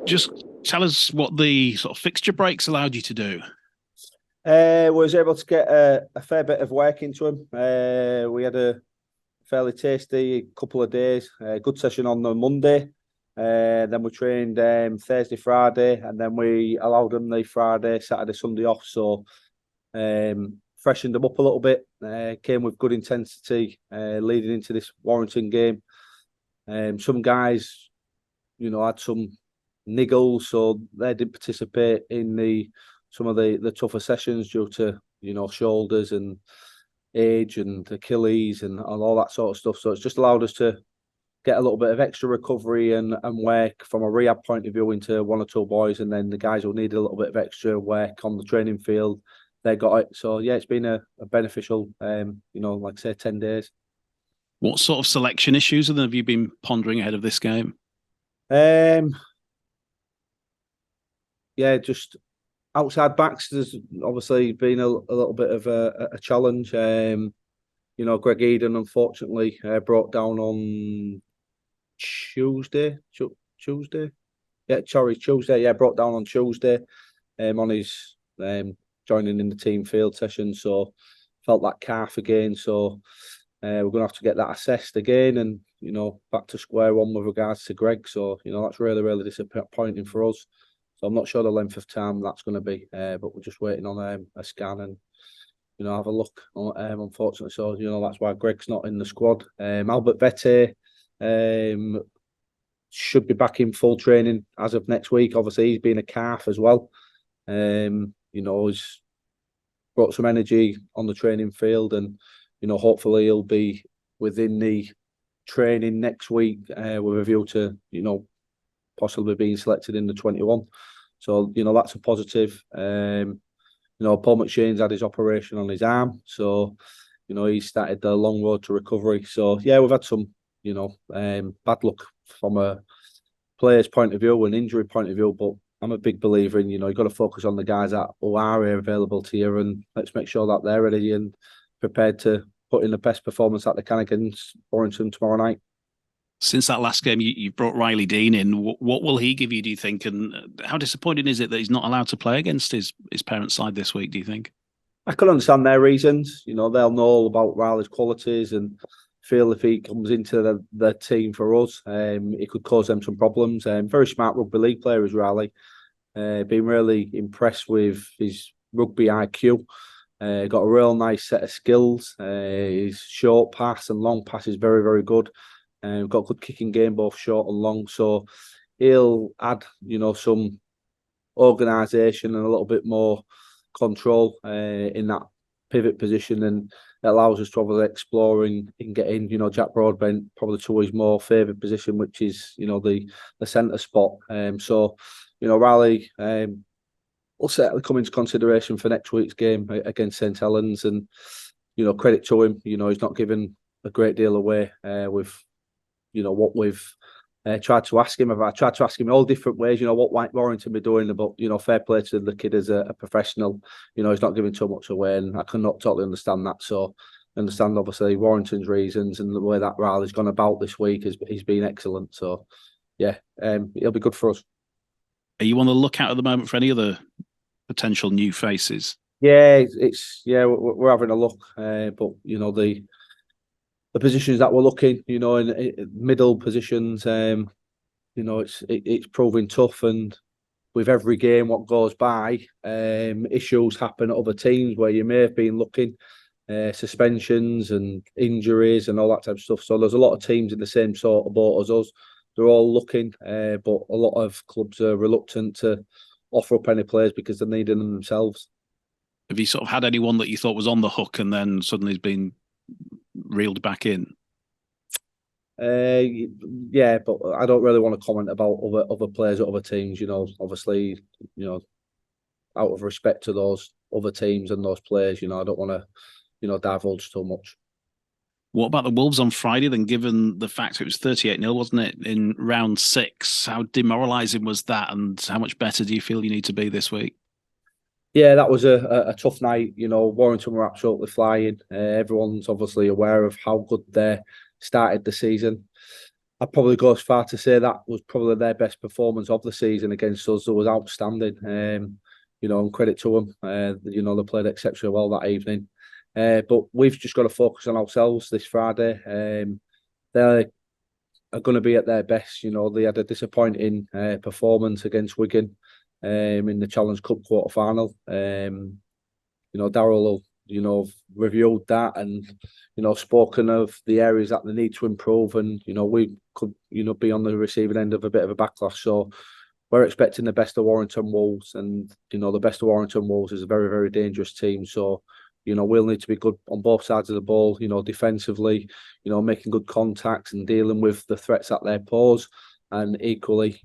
Just tell us what the sort of fixture breaks allowed you to do. Was able to get a fair bit of work into him. We had a fairly tasty couple of days. Good session on the Monday. Then we trained Thursday, Friday, and then we allowed them the Friday, Saturday, Sunday off. So freshened them up a little bit. Came with good intensity leading into this Warrington game. Some guys, had some niggles, so they didn't participate in some of the tougher sessions due to shoulders and age and Achilles and all that sort of stuff. So it's just allowed us to get a little bit of extra recovery and work from a rehab point of view into one or two boys, and then the guys who need a little bit of extra work on the training field, they got it. So yeah, it's been a beneficial like I say, 10 days. What sort of selection issues have you been pondering ahead of this game? Yeah, just outside backs. There's obviously been a little bit of a challenge. Greg Eden unfortunately brought down on Tuesday. Tuesday. Yeah, sorry, Tuesday. Yeah, brought down on Tuesday. On his joining in the team field session. So felt that calf again. So we're gonna have to get that assessed again, and back to square one with regards to Greg. So that's really really disappointing for us. So I'm not sure the length of time that's going to be, but we're just waiting on a scan and have a look. Unfortunately, so that's why Greg's not in the squad. Albert Vete should be back in full training as of next week. Obviously, he's been a calf as well. He's brought some energy on the training field, and hopefully he'll be within the training next week with a view to possibly being selected in the 21. So, that's a positive. Paul McShane's had his operation on his arm. So, he started the long road to recovery. So, yeah, we've had some, bad luck from a player's point of view, an injury point of view. But I'm a big believer in, you've got to focus on the guys that are available to you, and let's make sure that they're ready and prepared to put in the best performance that they can against Warrington tomorrow night. Since that last game, you brought Riley Dean in. What will he give you, do you think? And how disappointing is it that he's not allowed to play against his parents' side this week, do you think? I can understand their reasons. They'll know all about Riley's qualities and feel if he comes into the team for us, it could cause them some problems. Very smart rugby league player is Riley. Been really impressed with his rugby IQ. Got a real nice set of skills. His short pass and long pass is very, very good. Got a good kicking game, both short and long. So he'll add, some organisation and a little bit more control in that pivot position, and it allows us to obviously explore in getting, Jack Broadbent probably to his more favoured position, which is, the centre spot. So, Riley will certainly come into consideration for next week's game against St Helens, and, credit to him. He's not given a great deal away with what we've tried to ask him. I tried to ask him all different ways, what Warrington be doing, but fair play to the kid as a professional. He's not giving too much away, and I cannot totally understand that. So I understand obviously Warrington's reasons, and the way that Riley's gone about this week he's been excellent. So yeah, it'll be good for us. Are you on the lookout at the moment for any other potential new faces? Yeah, we're having a look, but the positions that we're looking, in middle positions, it's proving tough, and with every game what goes by, issues happen at other teams where you may have been looking, suspensions and injuries and all that type of stuff. So there's a lot of teams in the same sort of boat as us. They're all looking, but a lot of clubs are reluctant to offer up any players because they're needing them themselves. Have you sort of had anyone that you thought was on the hook and then suddenly has been reeled back in? Yeah, but I don't really want to comment about other players at other teams. Obviously, out of respect to those other teams and those players, I don't want to, divulge too much. What about the Wolves on Friday then, given the fact it was 38-0, wasn't it, in round 6? How demoralising was that, and how much better do you feel you need to be this week? Yeah, that was a tough night. Warrington were absolutely flying. Everyone's obviously aware of how good they started the season. I'd probably go as far to say that was probably their best performance of the season against us. It was outstanding. And credit to them. They played exceptionally well that evening. But we've just got to focus on ourselves this Friday. They are going to be at their best. They had a disappointing performance against Wigan in the Challenge Cup quarter final. Darrell reviewed that and spoken of the areas that they need to improve, and we could be on the receiving end of a bit of a backlash. So we're expecting the best of Warrington Wolves, and the best of Warrington Wolves is a very, very dangerous team. So we'll need to be good on both sides of the ball, defensively, making good contacts and dealing with the threats that they pose, and equally,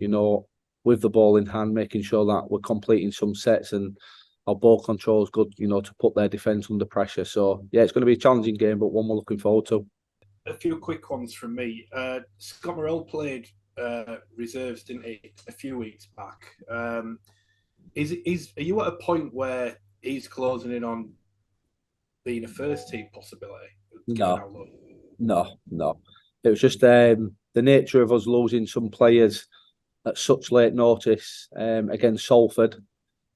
with the ball in hand, making sure that we're completing some sets and our ball control is good, to put their defence under pressure. So, yeah, it's going to be a challenging game, but one we're looking forward to. A few quick ones from me. Scott Morrell played reserves, didn't he, a few weeks back? Are you at a point where he's closing in on being a first team possibility? No. It was just the nature of us losing some players at such late notice against Salford,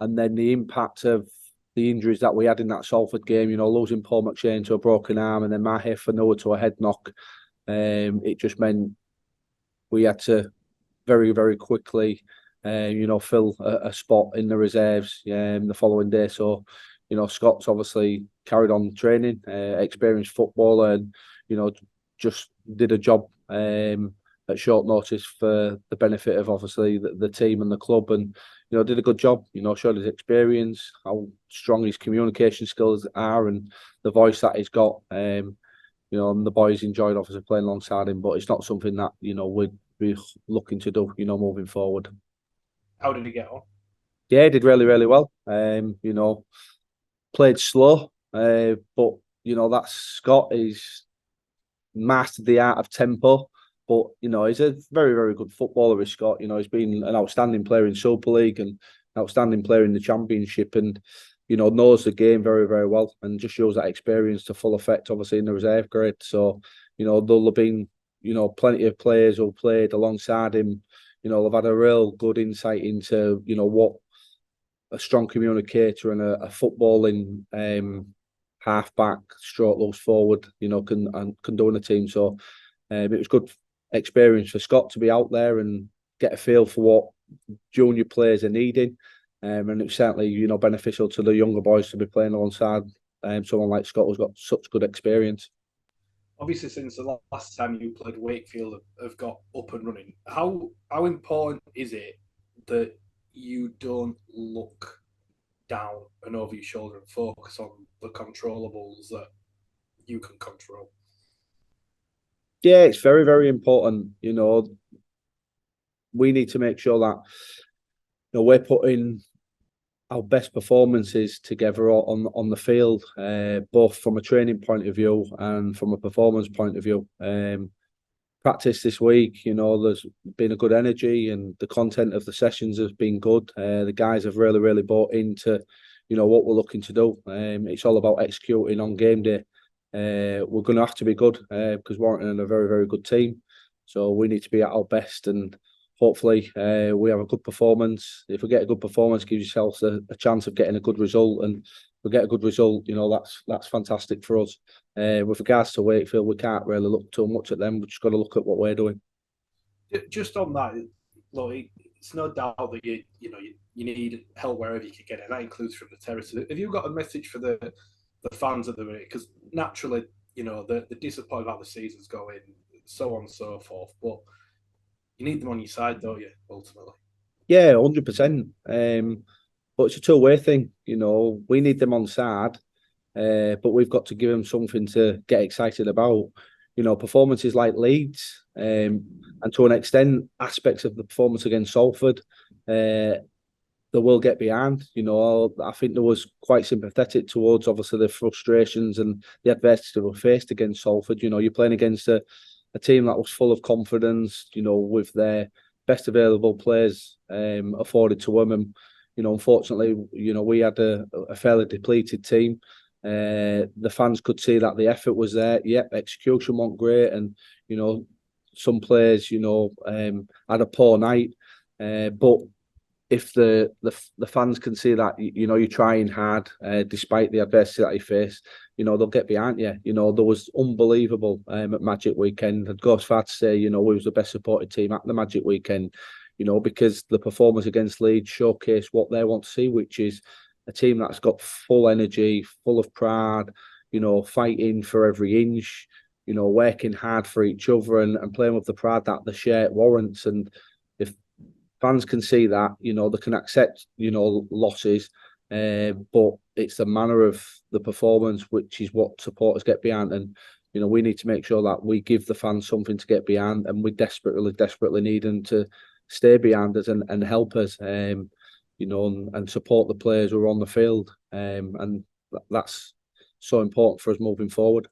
and then the impact of the injuries that we had in that Salford game, losing Paul McShane to a broken arm and then Mahe Fanua to a head knock. It just meant we had to very, very quickly, fill a spot in the reserves the following day. So, Scott's obviously carried on training, experienced footballer, and, just did a job at short notice for the benefit of obviously the team and the club, and did a good job. Showed his experience, how strong his communication skills are, and the voice that he's got. And the boys enjoyed obviously playing alongside him, but it's not something that we'd be looking to do moving forward. How did he get on? Yeah, he did really, really well. Played slow, but that's Scott. He's mastered the art of tempo. But, he's a very, very good footballer, is Scott. He's been an outstanding player in Super League and an outstanding player in the Championship, and, knows the game very, very well, and just shows that experience to full effect, obviously, in the reserve grade. So, there'll have been, plenty of players who played alongside him, have had a real good insight into, what a strong communicator and a footballing half-back, stroke loose forward, can do in a team. So it was good experience for Scott to be out there and get a feel for what junior players are needing, and it's certainly beneficial to the younger boys to be playing alongside someone like Scott who's got such good experience. Obviously, since the last time you played, Wakefield have got up and running. How important is it that you don't look down and over your shoulder and focus on the controllables that you can control? Yeah, it's very, very important. We need to make sure that we're putting our best performances together on the field, both from a training point of view and from a performance point of view. Practice this week, there's been a good energy, and the content of the sessions has been good. The guys have really, really bought into, what we're looking to do. It's all about executing on game day. We're going to have to be good because Warrington are a very, very good team. So we need to be at our best, and hopefully we have a good performance. If we get a good performance, gives yourselves a chance of getting a good result, and if we get a good result, that's fantastic for us. With regards to Wakefield, we can't really look too much at them. We've just got to look at what we're doing. Just on that, look, it's no doubt that you need help wherever you can get it. That includes from the terrace. Have you got a message for the fans at the minute? Because naturally, they're disappointed about the season's going, so on and so forth. But you need them on your side, don't you, ultimately? Yeah, 100%. But it's a two-way thing. We need them on side, but we've got to give them something to get excited about. Performances like Leeds, and to an extent, aspects of the performance against Salford, they will get behind. I think there was quite sympathetic towards obviously the frustrations and the adversity they were faced against Salford. You're playing against a team that was full of confidence, with their best available players afforded to them. And, unfortunately, we had a fairly depleted team. The fans could see that the effort was there. Yep, execution wasn't great. And, some players, you know, had a poor night, but if the fans can see that, you know, you're trying hard despite the adversity that you face, you know, they'll get behind you. You know, there was unbelievable at Magic Weekend. I'd go as far to say, you know, we was the best supported team at the Magic Weekend, you know, because the performance against Leeds showcased what they want to see, which is a team that's got full energy, full of pride, you know, fighting for every inch, you know, working hard for each other and playing with the pride that the shirt warrants. And if fans can see that, you know, they can accept, you know, losses, but it's the manner of the performance which is what supporters get behind. And, you know, we need to make sure that we give the fans something to get behind, and we desperately need them to stay behind us and help us, you know, and support the players who are on the field. And that's so important for us moving forward.